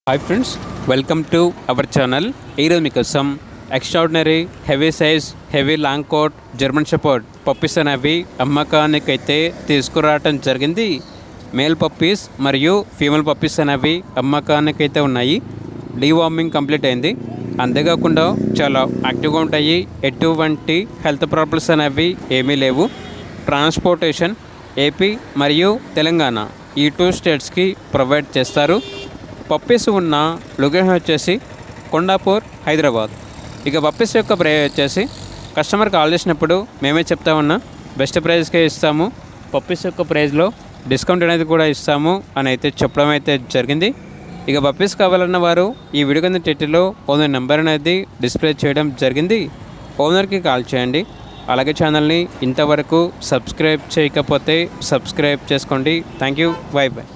Hi friends, welcome to our channel. ఈరోజు మీకోసం extraordinary heavy size heavy long coat German shepherd puppies అనేవి అమ్మకానికి అయితే తీసుకురావటం జరిగింది. మేల్ పప్పీస్ మరియు ఫీమేల్ పప్పీస్ అనేవి అమ్మకానికి అయితే ఉన్నాయి. డీవార్మింగ్ కంప్లీట్ అయింది. అంతేకాకుండా చాలా యాక్టివ్గా ఉంటాయి. ఎటువంటి హెల్త్ ప్రాబ్లమ్స్ అనేవి ఏమీ లేవు. ట్రాన్స్పోర్టేషన్ ఏపీ మరియు తెలంగాణ ఈ 2 స్టేట్స్కి ప్రొవైడ్ చేస్తారు. పప్పీస్ ఉన్న లొకేషన్ వచ్చేసి కొండాపూర్, హైదరాబాద్. ఇక పప్పీస్ యొక్క ప్రైస్ వచ్చేసి కస్టమర్ కాల్ చేసినప్పుడు మేమే చెప్తామన్నా బెస్ట్ ప్రైస్కే ఇస్తాము, పప్పీస్ యొక్క ప్రైస్లో డిస్కౌంట్ అనేది కూడా ఇస్తాము అని అయితే చెప్పడం అయితే జరిగింది. ఇక పప్పీస్ కావాలన్న వారు ఈ వీడియో కింద టైటిల్లో ఓనర్ నెంబర్ అనేది డిస్ప్లే చేయడం జరిగింది. ఓనర్కి కాల్ చేయండి. అలాగే ఛానల్ని ఇంతవరకు సబ్స్క్రైబ్ చేయకపోతే సబ్స్క్రైబ్ చేసుకోండి. Thank you. By by.